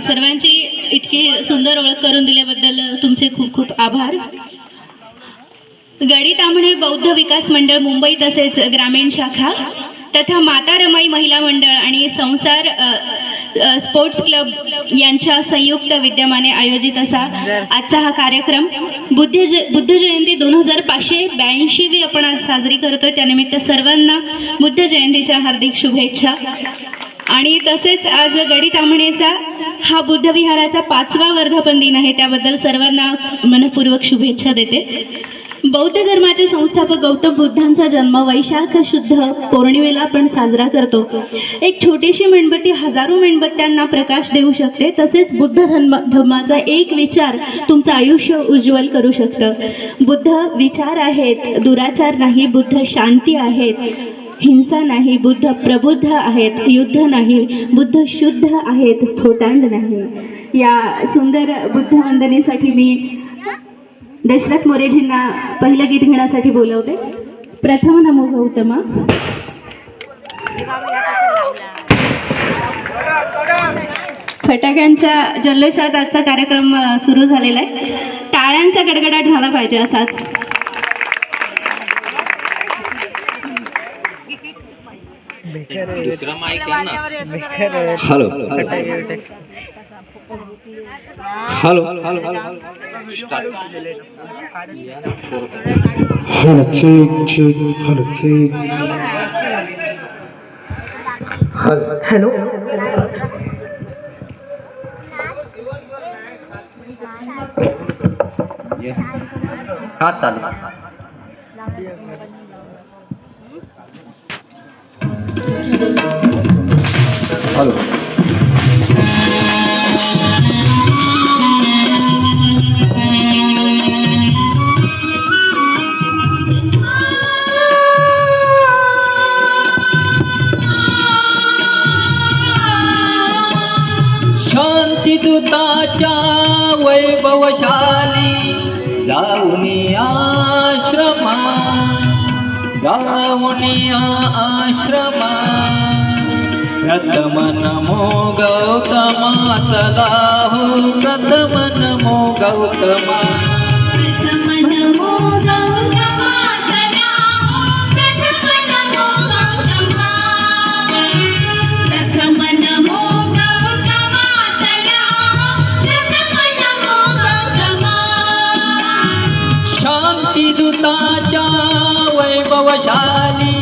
सर्वांची इतकी सुंदर ओळख करून दिल्याबद्दल तुमचे खूप खूप आभार. गडी ताम्हणे बौद्ध विकास मंडळ मुंबई तसेच ग्रामीण शाखा तथा माता रमाई महिला मंडळ आणि संसार स्पोर्ट्स क्लब यांच्या संयुक्त विद्यमाने आयोजित असा आजचा हा कार्यक्रम बुद्ध जयंती 2582वी आपण आज साजरी करतोय. त्यानिमित्त सर्वांना बुद्ध जयंतीच्या हार्दिक शुभेच्छा. आणि तसेच आज गडी ताम्हणेचा हा बुद्ध विहाराचा 5वा वर्धापन दिन आहे. त्याबद्दल सर्वांना मनपूर्वक शुभेच्छा देते. बौद्ध धर्माचे संस्थापक गौतम बुद्धांचा जन्म वैशाख शुद्ध पौर्णिमेला आपण साजरा करतो. एक छोटीशी मेणबत्ती हजारो मेणबत्त्यांना प्रकाश देऊ शकते. तसेच बुद्ध धर्माचा एक विचार तुमचं आयुष्य उज्ज्वल करू शकतं. बुद्ध विचार आहेत, दुराचार नाही. बुद्ध शांती आहेत, हिंसा नाही. बुद्ध प्रबुद्ध आहेत, युद्ध नाही. बुद्ध शुद्ध आहेत, थोतांड नाही. या सुंदर बुद्ध वंदनेसाठी मी दशरथ मोरेजींना पहिलं गीत घेण्यासाठी बोलवते. प्रथम नमो गौतमा. फटाक्यांच्या जल्लोषात आजचा कार्यक्रम सुरू झालेला आहे. टाळ्यांचा गडगडाट झाला पाहिजे असाच. Hello hello hello check hello check hello. हा चालेल. हॅलो शांतिदूताच्या वैभवशाली जाऊनी आश्रमा प्रथम नमो गौतमा चला हो प्रथम नमो गौतमा. प्रथम नमो गौतमा चला हो प्रथम नमो गौतमा. प्रथम नमो गौतमा चला हो प्रथम नमो गौतमा. शांतिदूताच्या वैभवशाली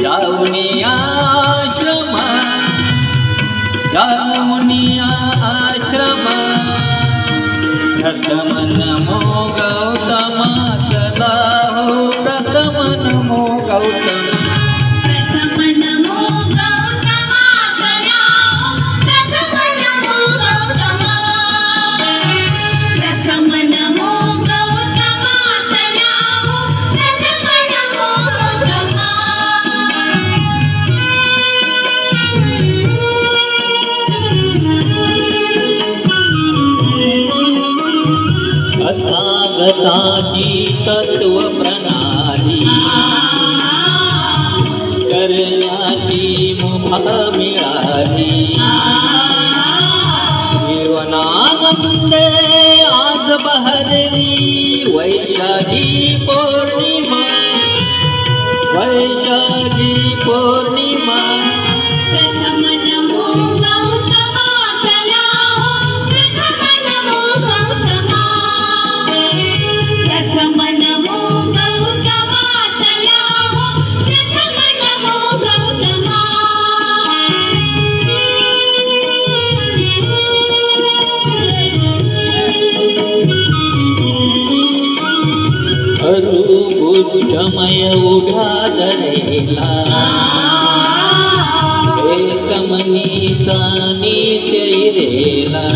जाऊनी आश्रमा प्रथम नमो गौतमा चला हो प्रथम नमो गौतमा. प्रथम नमो गौतमा चला हो प्रथम नमो गौतमा. प्रथम नमो गौतमा चला हो प्रथम नमो गौतमा. तथागताची तत्व प्रणाली करण्याची मुभा मिळाली. जीवनानंदे आज बहरली वैशाखी पौर्णिमा वैशाखी पौर्णिमा. प्रथम नमो गौतमा चला हो प्रथम नमो गौतमा. प्रथम नमो गौतमा चला हो प्रथम नमो गौतमा. बुद्धमय उभ्या धरेला एकमनीचा नित्यैरेला.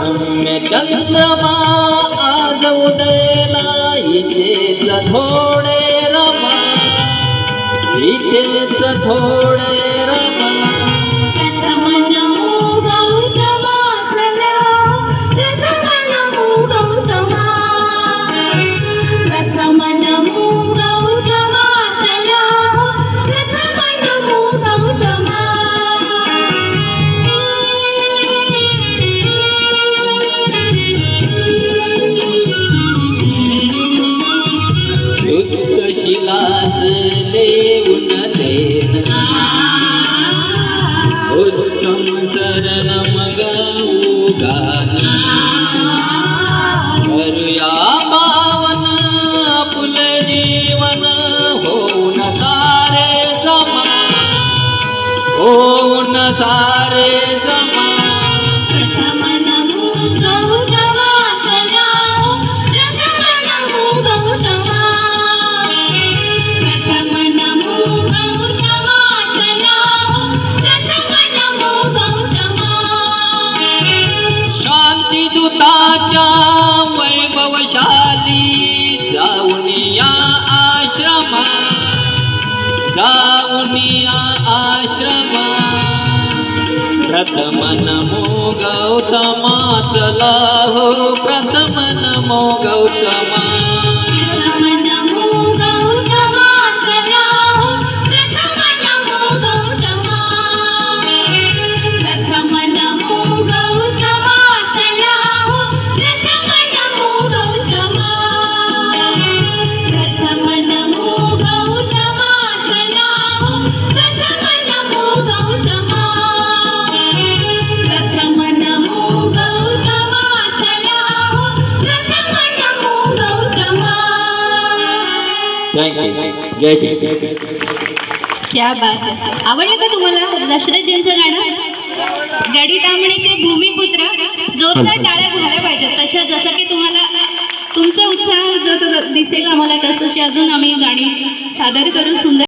रम्य चंद्रमा आज उदयला इथेच थोडे रमा इथेच थोडे रमा. प्रथम नमो गौतमा चला हो प्रथम नमो गौतमा. प्रथम नमो गौतमा चला हो प्रथम नमो गौतमा. सारे जमा प्रथम नमो गौतमा चला प्रथम नमो गौतमा प्रथम नमो गौतमा चला प्रथम नमो गौतमा शांतिदूताच्या वैभवशाली जाऊन या आश्रमा प्रथम नमो गौतमा चला हो प्रथम नमो गौतमा प्रथम नमो गौतमा चला प्रथम नमो गौतमा प्रथम नमो गौतमा चला प्रथम नमो गौतमा प्रथम नमो गौतमा चला प्रथम नमो गौतमा प्रथम नमो गौतमा चला प्रथम नमो गौतमा. थँक्यू जय भीम. क्या बात आहे. आवडलं का तुम्हाला दशरथजींचं गाणं? गडी तांबणीचे भूमिपुत्र. जोरदार टाळ्या झाल्या पाहिजेत तशा, जसं की तुम्हाला तुमचा उत्साह जसं दिसेल आम्हाला तसं अजून आम्ही गाणी सादर करू. सुंदर